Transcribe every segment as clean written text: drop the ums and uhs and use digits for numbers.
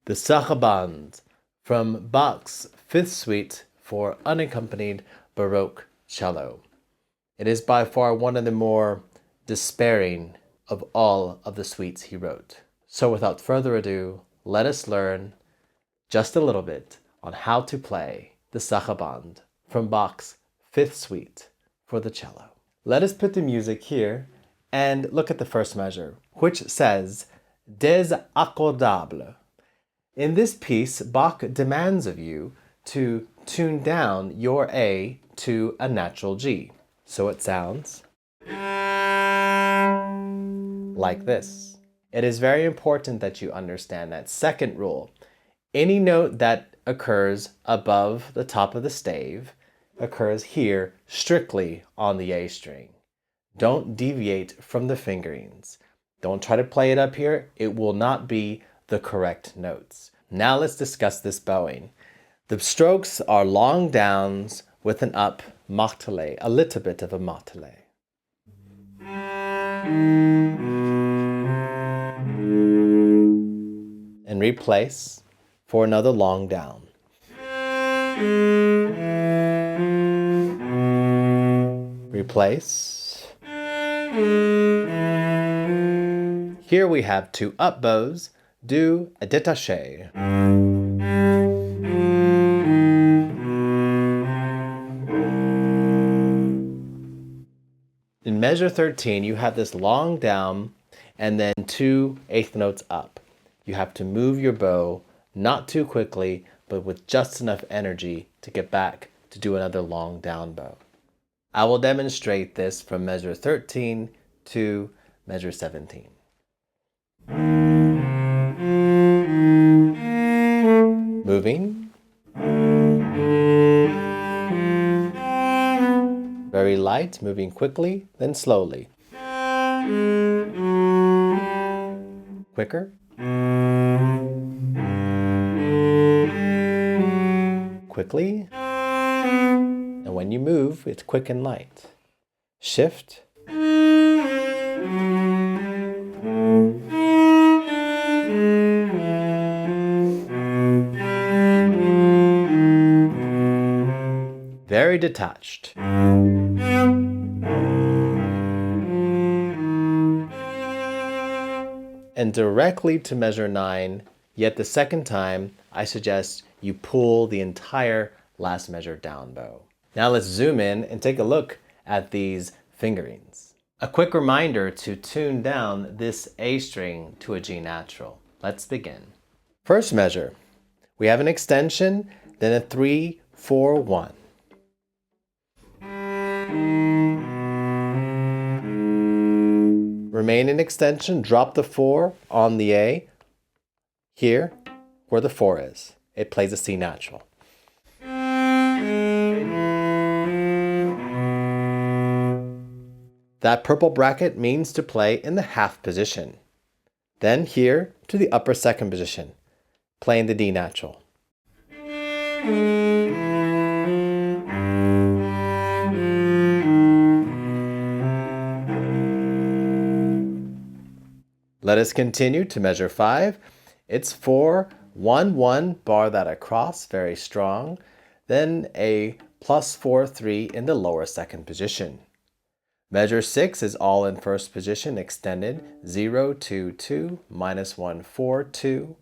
The Sarabande from Bach's Fifth Suite for unaccompanied Baroque cello. It is by far one of the more despairing of all of the suites he wrote. So without further ado, let us learn just a little bit on how to play the Sarabande from Bach's Fifth Suite for the cello. Let us put the music here and look at the first measure, which says désaccordable. In this piece, Bach demands of you to tune down your A to a natural G. So it sounds like this. It is very important that you understand that second rule. Any note that occurs above the top of the stave occurs here strictly on the A string. Don't deviate from the fingerings. Don't try to play it up here. It will not be the correct notes. Now let's discuss this bowing. The strokes are long downs with an up martelé, a little bit of a martelé. And replace for another long down. Replace. Here we have two up bows, do a détaché. In measure 13, you have this long down and then two eighth notes up. You have to move your bow, not too quickly, but with just enough energy to get back to do another long down bow. I will demonstrate this from measure 13 to measure 17. Moving. Very light, moving quickly, then slowly. Quicker. Quickly. And when you move, it's quick and light. Shift. Very detached. And directly to measure 9, yet the second time, I suggest you pull the entire last measure down bow. Now let's zoom in and take a look at these fingerings. A quick reminder to tune down this A string to a G natural. Let's begin. First measure, we have an extension, then a 3, 4, 1. Remain in extension, drop the 4 on the A, here where the 4 is. It plays a C natural. That purple bracket means to play in the half position. Then here to the upper second position, playing the D natural. Let us continue to measure 5. It's 4, 1, 1, bar that across, very strong. Then a plus 4, 3 in the lower second position. Measure 6 is all in first position, extended, 0, 2, 2, minus 1, 4, 2.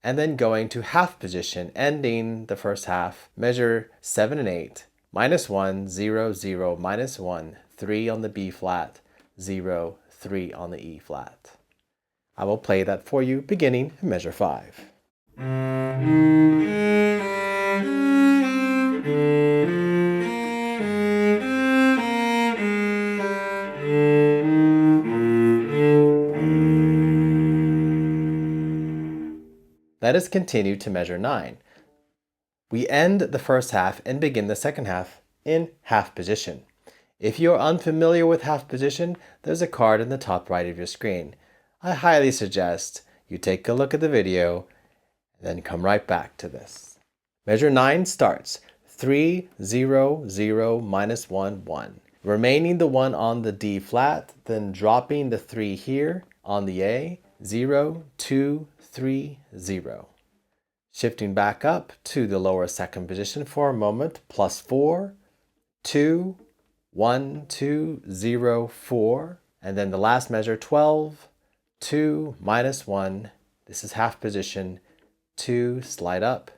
And then going to half position, ending the first half. Measure 7 and 8, minus 1, 0, 0, minus 1, 3 on the B flat, 0, 3 on the E flat. I will play that for you beginning in measure 5. Let us continue to measure 9. We end the first half and begin the second half in half position. If you're unfamiliar with half position, there's a card in the top right of your screen. I highly suggest you take a look at the video and then come right back to this. Measure 9 starts 3, 0, 0, minus 1, 1. Remaining the 1 on the D flat, then dropping the 3 here on the A, 0, 2, 3, 0. Shifting back up to the lower second position for a moment, plus 4, 2, 1, 2, 0, 4. And then the last measure, 12, 2, minus 1. This is half position, 2, slide up,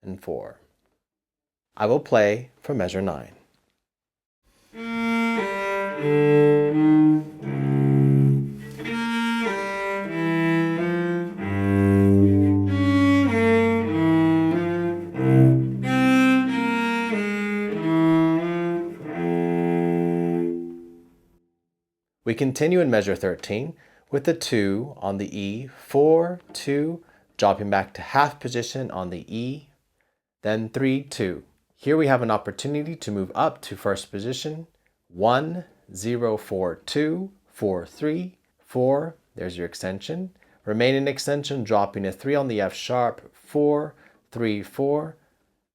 and 4. I will play for measure 9. We continue in measure 13 with the 2 on the E, 4, 2, dropping back to half position on the E, then 3, 2. Here we have an opportunity to move up to first position, 1, 0, 4, 2, 4, 3, 4, there's your extension. Remaining extension, dropping a 3 on the F sharp, 4, 3, 4,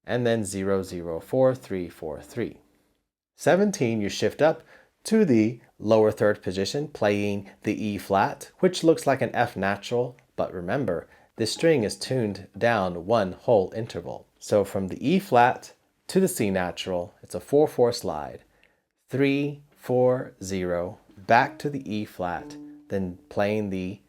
and then 0, 0, 4, 3, 4, 3. 17, you shift up to the lower third position, playing the E flat, which looks like an F natural, but remember, this string is tuned down one whole interval. So from the E flat to the C natural, it's a 4-4 slide. 3, 4, 0, back to the E flat, then playing the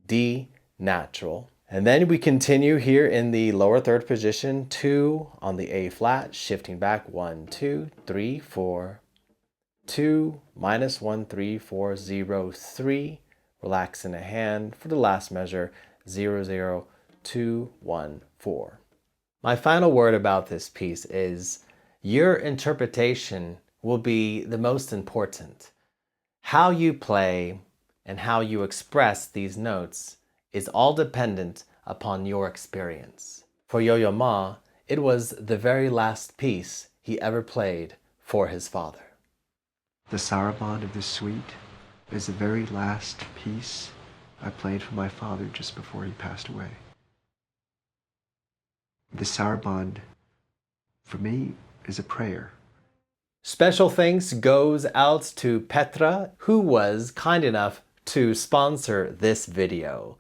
D natural. And then we continue here in the lower third position, 2 on the A flat, shifting back 1, 2, 3, 4, 2, minus 1, 3, 4, 0, 3, relax in a hand for the last measure, 0, 0, 2, 1, 4. My final word about this piece is your interpretation will be the most important. How you play and how you express these notes is all dependent upon your experience. For Yo-Yo Ma, it was the very last piece he ever played for his father. The Sarabande of this suite is the very last piece I played for my father just before he passed away. The Sarabande, for me, is a prayer. Special thanks goes out to Petra, who was kind enough to sponsor this video.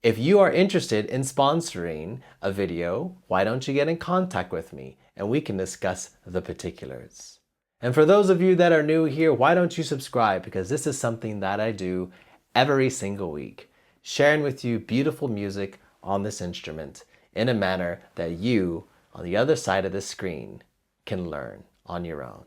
If you are interested in sponsoring a video, why don't you get in contact with me and we can discuss the particulars. And for those of you that are new here, why don't you subscribe, because this is something that I do every single week, sharing with you beautiful music on this instrument in a manner that you, on the other side of the screen, can learn on your own.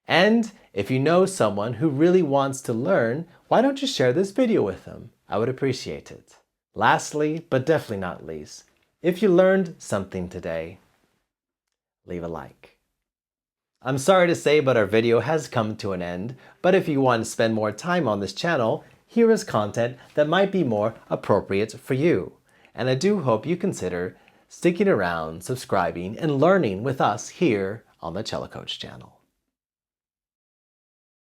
And if you know someone who really wants to learn, why don't you share this video with them? I would appreciate it. Lastly, but definitely not least, if you learned something today, leave a like. I'm sorry to say, but our video has come to an end, but if you want to spend more time on this channel, here is content that might be more appropriate for you. And I do hope you consider sticking around, subscribing, and learning with us here on the Cello Coach channel.